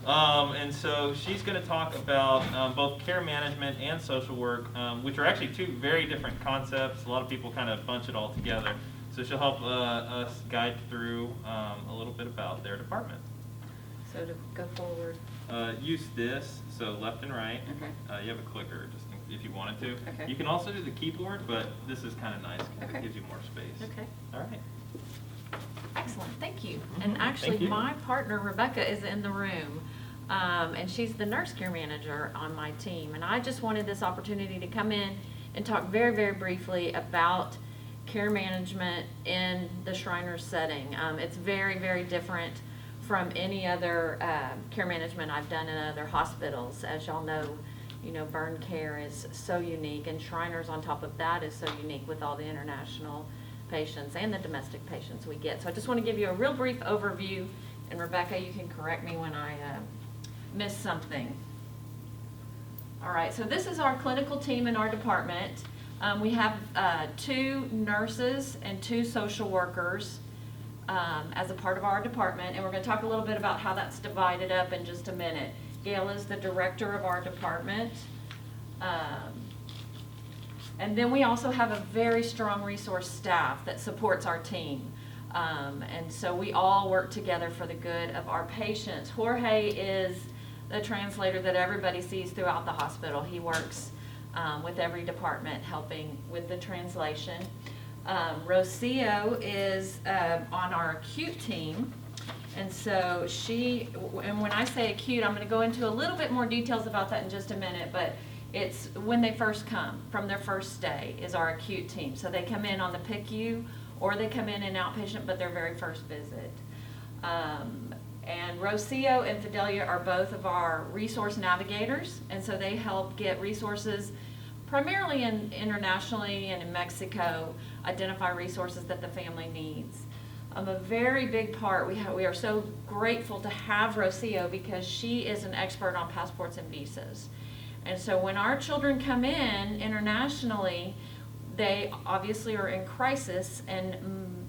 And so she's going to talk about both care management and social work, which are actually two very different concepts. A lot of people kind of bunch it all together. So she'll help us guide through a little bit about their department. So to go forward. Use this, so left and right. Okay. You have a clicker just if you wanted to. Okay. You can also do the keyboard, but this is kind of nice because Okay. it gives you more space. Okay. All right. Excellent, thank you. Mhm. And actually, Thank you. my partner, Rebecca, is in the room. And she's the nurse care manager on my team. And I just wanted this opportunity to come in and talk very, very briefly about care management in the Shriners setting. It's very, very different from any other care management I've done in other hospitals. As y'all know, burn care is so unique, and Shriners on top of that is so unique with all the international patients and the domestic patients we get. So I just want to give you a real brief overview, and Rebecca, you can correct me when I miss something. All right, so this is our clinical team in our department. We have 2 nurses and 2 social workers as a part of our department, and we're going to talk a little bit about how that's divided up in just a minute. Gail is the director of our department. And then we also have a very strong resource staff that supports our team. And so we all work together for the good of our patients. Jorge is the translator that everybody sees throughout the hospital. He works with every department helping with the translation. Rocio is on our acute team. And so and when I say acute, I'm going to go into a little bit more details about that in just a minute, but it's when they first come from their first stay is our acute team. So they come in on the PICU or they come in outpatient, but their very first visit. And Rocio and Fidelia are both of our resource navigators, and so they help get resources primarily internationally and in Mexico, identify resources that the family needs. A very big part, we are so grateful to have Rocio because she is an expert on passports and visas. And so when our children come in internationally, they obviously are in crisis, and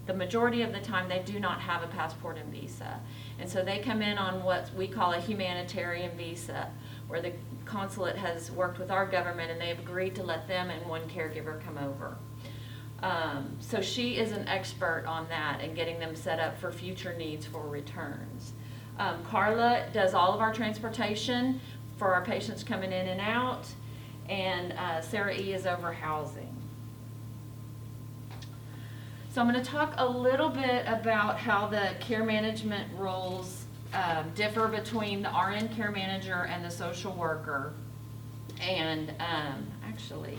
the majority of the time they do not have a passport and visa. And so they come in on what we call a humanitarian visa, where the consulate has worked with our government and they've agreed to let them and one caregiver come over. So she is an expert on that and getting them set up for future needs for returns. Carla does all of our transportation for our patients coming in and out, and Sarah E. is over housing. So I'm going to talk a little bit about how the care management roles differ between the RN care manager and the social worker. And actually,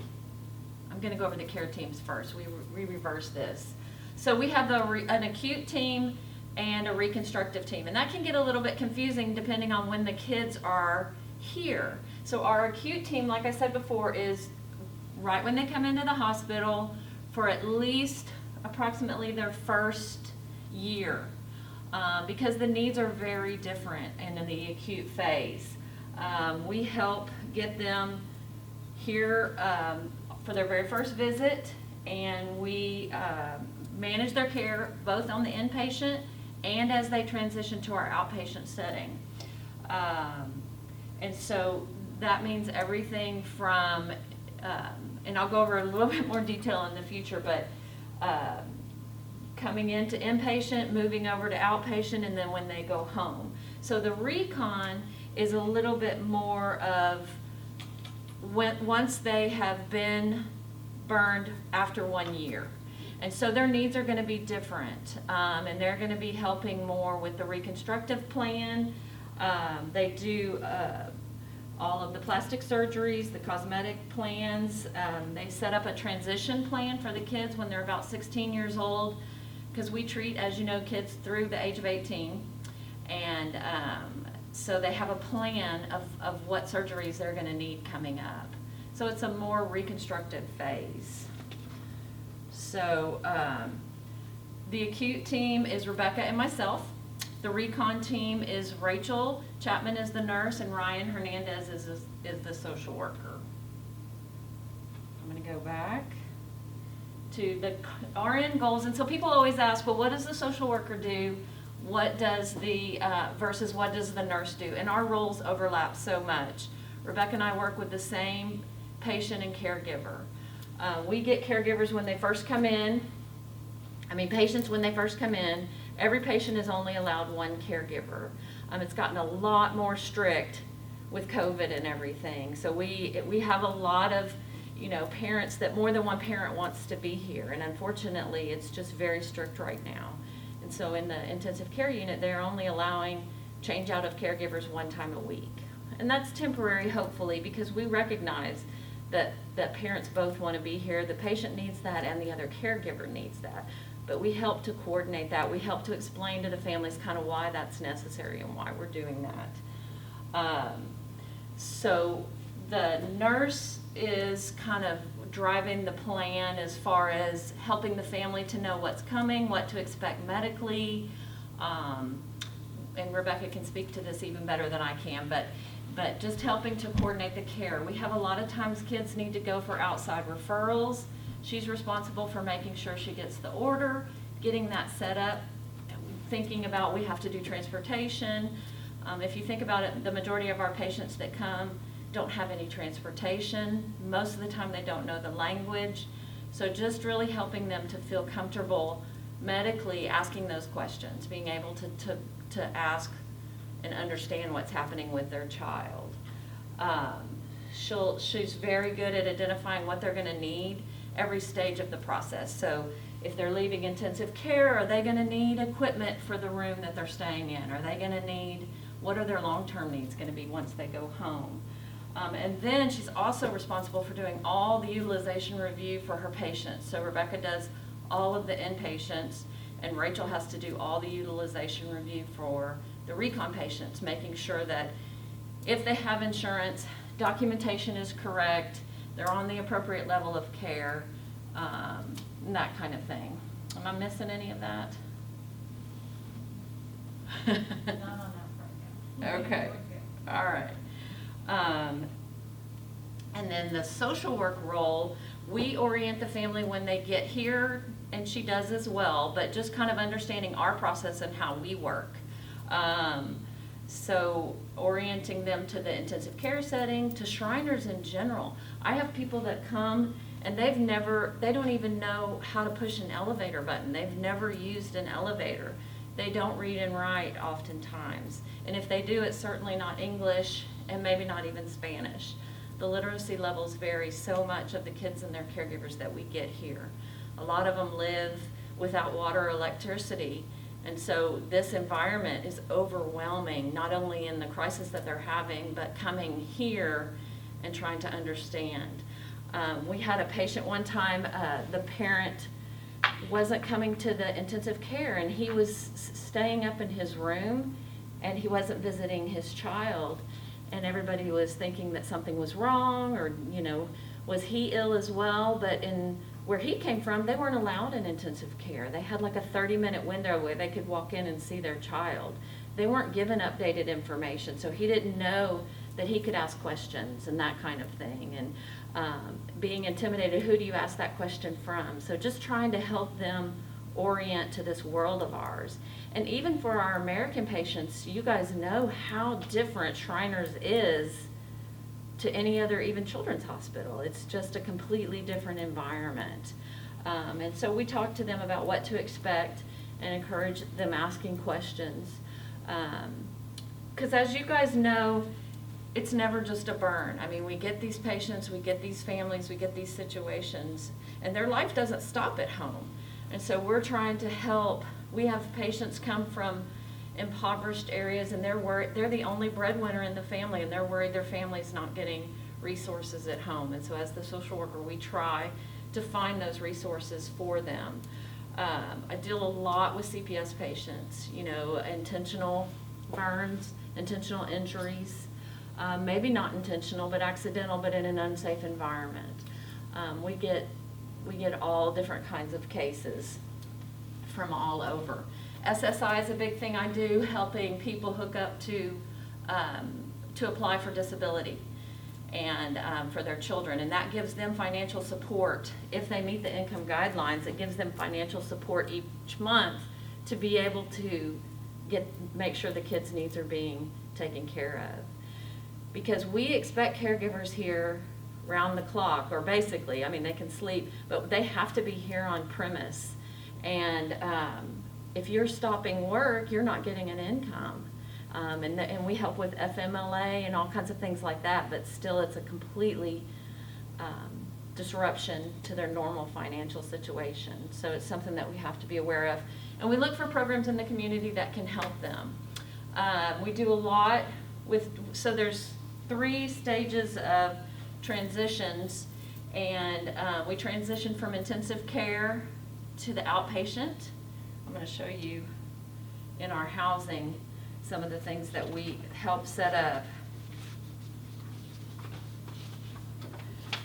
I'm going to go over the care teams first. We reverse this. So we have an acute team and a reconstructive team. And that can get a little bit confusing depending on when the kids are here. So our acute team, like I said before, is right when they come into the hospital for at least approximately their first year, because the needs are very different in the acute phase. We help get them here for their very first visit, and we manage their care both on the inpatient and as they transition to our outpatient setting. And so that means everything from, and I'll go over a little bit more detail in the future, but coming into inpatient, moving over to outpatient, and then when they go home. So the recon is a little bit more of once they have been burned after 1 year. And so their needs are going to be different, and they're going to be helping more with the reconstructive plan. They do all of the plastic surgeries, the cosmetic plans. They set up a transition plan for the kids when they're about 16 years old, because we treat, as you know, kids through the age of 18. And so they have a plan of what surgeries they're going to need coming up. So it's a more reconstructive phase. So the acute team is Rebecca and myself. The recon team is Rachel Chapman is the nurse, and Ryan Hernandez is the social worker. I'm going to go back to the RN goals. And so people always ask, well, what does the social worker do? what does the, versus what does the nurse do? And our roles overlap so much. Rebecca and I work with the same patient and caregiver. We get caregivers when they first come in. Patients when they first come in. Every patient is only allowed one caregiver. It's gotten a lot more strict with COVID and everything. So we have a lot of, parents that more than one parent wants to be here. And unfortunately, it's just very strict right now. And so in the intensive care unit, they're only allowing change out of caregivers one time a week. And that's temporary, hopefully, because we recognize that parents both want to be here. The patient needs that and the other caregiver needs that. But we help to coordinate that. We help to explain to the families kind of why that's necessary and why we're doing that. So the nurse is kind of driving the plan as far as helping the family to know what's coming, what to expect medically. And Rebecca can speak to this even better than I can, but just helping to coordinate the care. We have a lot of times kids need to go for outside referrals. She's responsible for making sure she gets the order, getting that set up, thinking about we have to do transportation. If you think about it, the majority of our patients that come don't have any transportation. Most of the time they don't know the language. So just really helping them to feel comfortable medically asking those questions, being able to ask and understand what's happening with their child. She's very good at identifying what they're going to need every stage of the process. So if they're leaving intensive care, are they going to need equipment for the room that they're staying in? Are they going to need, what are their long-term needs going to be once they go home? And then she's also responsible for doing all the utilization review for her patients. So Rebecca does all of the inpatients, and Rachel has to do all the utilization review for the Recon patients, making sure that if they have insurance, documentation is correct, they're on the appropriate level of care, and that kind of thing. Am I missing any of that? Not on that front now. Okay, all right. And then the social work role, we orient the family when they get here, and she does as well, but just kind of understanding our process and how we work. So orienting them to the intensive care setting, to Shriners in general. I have people that come and they don't even know how to push an elevator button. They've never used an elevator. They don't read and write oftentimes. And if they do, it's certainly not English and maybe not even Spanish. The literacy levels vary so much of the kids and their caregivers that we get here. A lot of them live without water or electricity. And so this environment is overwhelming, not only in the crisis that they're having, but coming here and trying to understand. We had a patient one time, the parent wasn't coming to the intensive care, and he was staying up in his room, and he wasn't visiting his child. And everybody was thinking that something was wrong, or, was he ill as well? But in where he came from, they weren't allowed in intensive care. They had like a 30-minute window where they could walk in and see their child. They weren't given updated information, so he didn't know that he could ask questions and that kind of thing. And being intimidated, who do you ask that question from? So just trying to help them orient to this world of ours. And even for our American patients, you guys know how different Shriners is to any other, even children's hospital. It's just a completely different environment. And so we talk to them about what to expect and encourage them asking questions. Because as you guys know, it's never just a burn. We get these patients, we get these families, we get these situations, and their life doesn't stop at home. And so we're trying to help. We have patients come from impoverished areas, and they're the only breadwinner in the family, and they're worried their family's not getting resources at home. And so as the social worker, we try to find those resources for them. I deal a lot with CPS patients, intentional burns, intentional injuries, maybe not intentional, but accidental, but in an unsafe environment. We get all different kinds of cases from all over. SSI is a big thing I do, helping people hook up to apply for disability and for their children. And that gives them financial support. If they meet the income guidelines, it gives them financial support each month to be able to make sure the kids' needs are being taken care of. Because we expect caregivers here round the clock, or basically, I mean, they can sleep, but they have to be here on premise. And if you're stopping work, you're not getting an income. And we help with FMLA and all kinds of things like that, but still it's a completely disruption to their normal financial situation. So it's something that we have to be aware of. And we look for programs in the community that can help them. We do a lot so there's 3 stages of transitions, and we transition from intensive care to the outpatient. I'm going to show you in our housing some of the things that we help set up.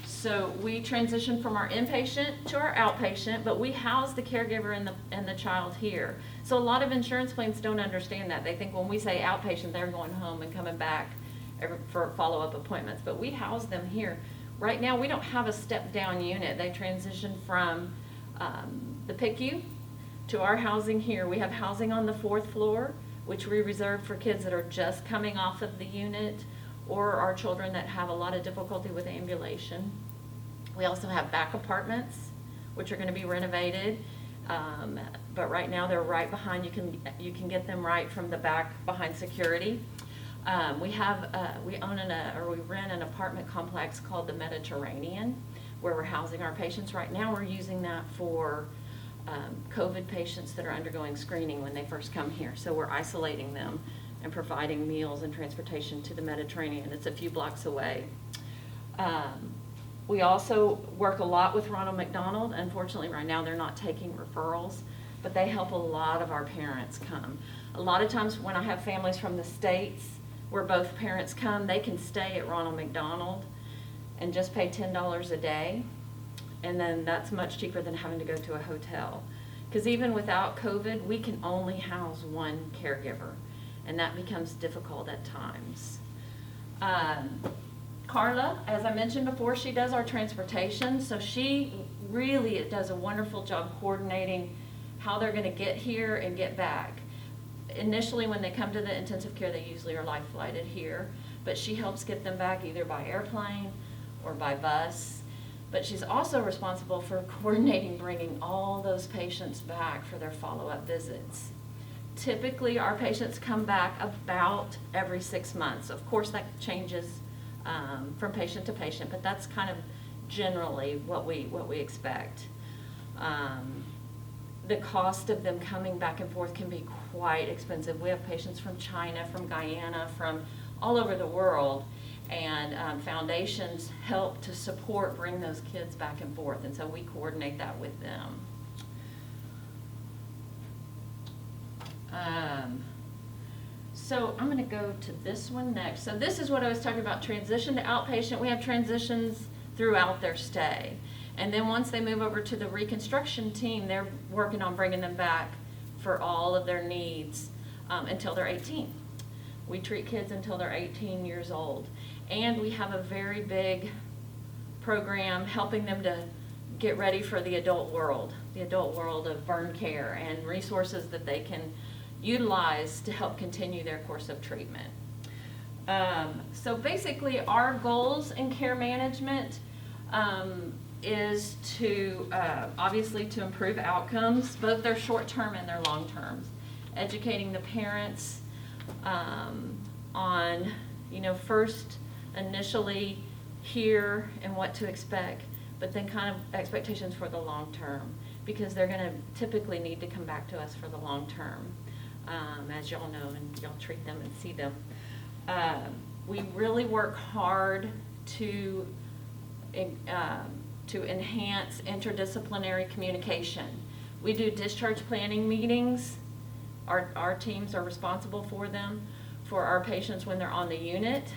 So we transition from our inpatient to our outpatient, but we house the caregiver and the child here. So a lot of insurance plans don't understand that. They think when we say outpatient, they're going home and coming back for follow-up appointments, but we house them here. Right now, we don't have a step-down unit. They transition from the PICU to our housing here. We have housing on the 4th floor, which we reserve for kids that are just coming off of the unit, or our children that have a lot of difficulty with ambulation. We also have back apartments, which are going to be renovated, but right now they're right behind. You can get them right from the back behind security. We rent an apartment complex called the Mediterranean, where we're housing our patients. Right now, we're using that for COVID patients that are undergoing screening when they first come here. So we're isolating them and providing meals and transportation to the Mediterranean. It's a few blocks away. We also work a lot with Ronald McDonald. Unfortunately, right now they're not taking referrals, but they help a lot of our parents come. A lot of times when I have families from the States where both parents come, they can stay at Ronald McDonald and just pay $10 a day. And then that's much cheaper than having to go to a hotel. Because even without COVID, we can only house one caregiver, and that becomes difficult at times. Carla, as I mentioned before, she does our transportation, so she really does a wonderful job coordinating how they're going to get here and get back. Initially, when they come to the intensive care, they usually are life flighted here, but she helps get them back either by airplane or by bus. But she's also responsible for coordinating bringing all those patients back for their follow-up visits. Typically, our patients come back about every 6 months. Of course, that changes from patient to patient, but that's kind of generally what we expect. The cost of them coming back and forth can be quite expensive. We have patients from China, from Guyana, from all over the world, and foundations help to bring those kids back and forth, and so we coordinate that with them. So I'm going to go to this one next. So this is what I was talking about, transition to outpatient. We have transitions throughout their stay. And then once they move over to the reconstruction team, they're working on bringing them back for all of their needs until they're 18. We treat kids until they're 18 years old. And we have a very big program helping them to get ready for the adult world of burn care and resources that they can utilize to help continue their course of treatment. So basically our goals in care management is to obviously to improve outcomes, both their short-term and their long-term. Educating the parents on, first initially here and what to expect, but then kind of expectations for the long term, because they're going to typically need to come back to us for the long term, as y'all know, and y'all treat them and see them. We really work hard to enhance interdisciplinary communication. We do discharge planning meetings. Our teams are responsible for them for our patients when they're on the unit,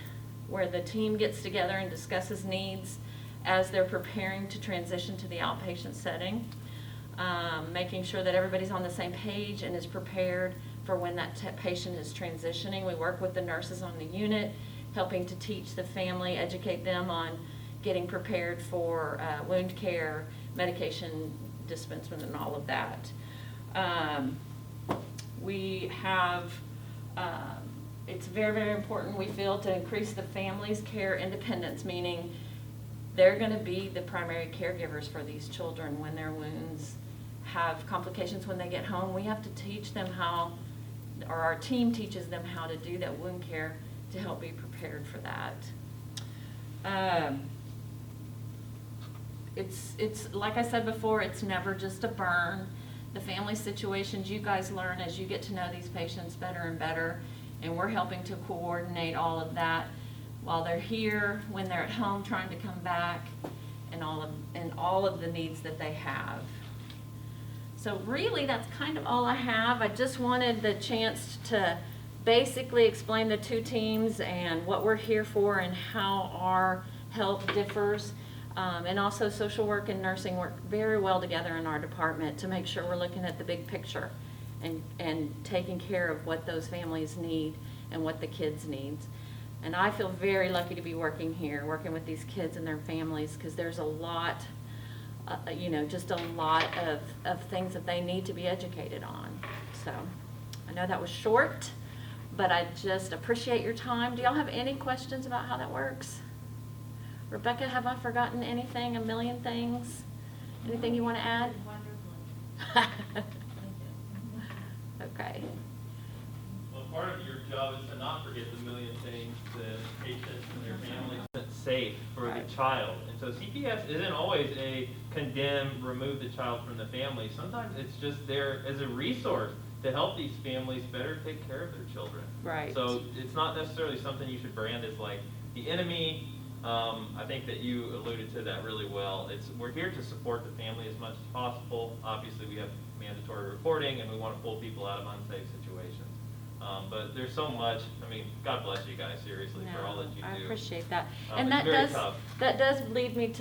where the team gets together and discusses needs as they're preparing to transition to the outpatient setting, making sure that everybody's on the same page and is prepared for when that patient is transitioning. We work with the nurses on the unit, helping to teach the family, educate them on getting prepared for wound care, medication dispensement, and all of that. We have, it's very, very important, we feel, to increase the family's care independence, meaning they're gonna be the primary caregivers for these children when their wounds have complications when they get home. We have to teach them how, or our team teaches them how to do that wound care to help be prepared for that. It's like I said before, it's never just a burn. The family situations you guys learn as you get to know these patients better and better, and we're helping to coordinate all of that while they're here, when they're at home trying to come back, and all of the needs that they have. So really, that's kind of all I have. I just wanted the chance to basically explain the two teams and what we're here for and how our help differs. And also social work and nursing work very well together in our department to make sure we're looking at the big picture and taking care of what those families need and what the kids need. And I feel very lucky to be working here, working with these kids and their families, because there's a lot, just a lot of things that they need to be educated on. So I know that was short, but I just appreciate your time. Do y'all have any questions about how that works? Rebecca, have I forgotten anything, a million things? Anything you want to add? Wonderfully. Okay. Well, part of your job is to not forget the million things, the patients and their families. It's safe for Right. the child. And so CPS isn't always a condemn, remove the child from the family. Sometimes it's just there as a resource to help these families better take care of their children. Right. So it's not necessarily something you should brand as like the enemy. I think that you alluded to that really well. We're here to support the family as much as possible. Obviously, we have mandatory reporting, and we want to pull people out of unsafe situations. But there's so much. I mean, God bless you guys, seriously, for all that you do. I appreciate that. It's And that very does, tough. that does lead me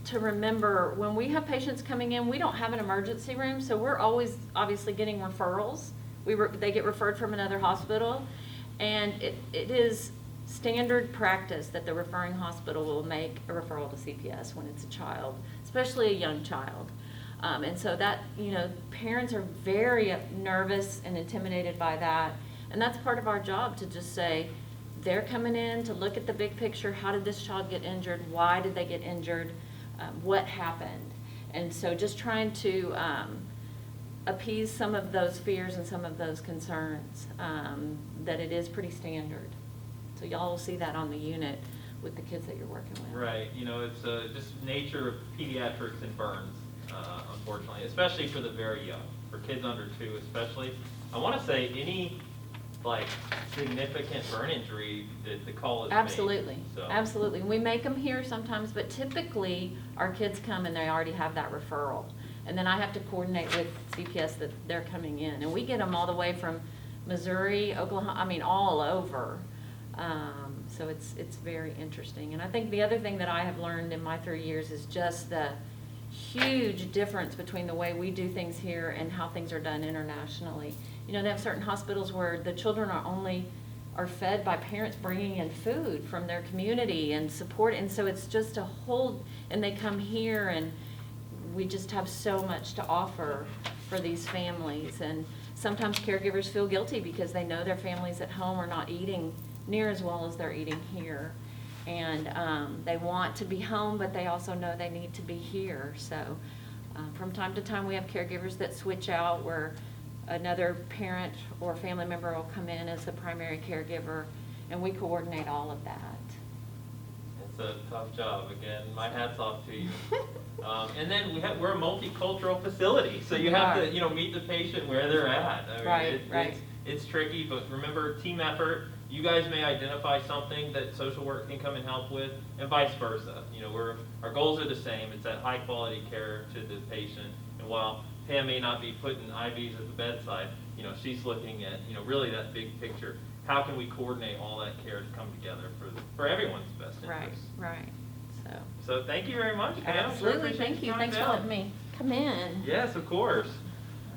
to remember, when we have patients coming in, we don't have an emergency room, so we're always obviously getting referrals. They get referred from another hospital, and it is standard practice that the referring hospital will make a referral to CPS when it's a child, especially a young child. And so that, parents are very nervous and intimidated by that. And that's part of our job, to just say, they're coming in to look at the big picture. How did this child get injured? Why did they get injured? What happened? And so just trying to appease some of those fears and some of those concerns, that it is pretty standard. So y'all will see that on the unit with the kids that you're working with. Right. It's just nature of pediatrics and burns, unfortunately, especially for the very young, for kids under 2 especially. I want to say any significant burn injury, the call is made. Absolutely, So. absolutely. We make them here sometimes, but typically our kids come and they already have that referral. And then I have to coordinate with CPS that they're coming in. And we get them all the way from Missouri, Oklahoma, all over. So it's very interesting. And I think the other thing that I have learned in my 3 years is just the huge difference between the way we do things here and how things are done internationally. They have certain hospitals where the children are fed by parents bringing in food from their community and support. And so it's just a whole, and they come here and we just have so much to offer for these families. And sometimes caregivers feel guilty because they know their families at home are not eating near as well as they're eating here. And they want to be home, but they also know they need to be here. So from time to time, we have caregivers that switch out, where another parent or family member will come in as the primary caregiver, and we coordinate all of that. It's a tough job. Again, my hat's off to you. And then we're a multicultural facility, so you have to meet the patient where they're at. Right. It's tricky, but remember, team effort. You guys may identify something that social work can come and help with, and vice versa. Our goals are the same. It's that high quality care to the patient. And while Pam may not be putting IVs at the bedside, she's looking at really that big picture. How can we coordinate all that care to come together for everyone's best interest? Right. So thank you very much, Pam. Absolutely, Sure thank you. appreciate Thanks for coming letting me come in. Yes, of course.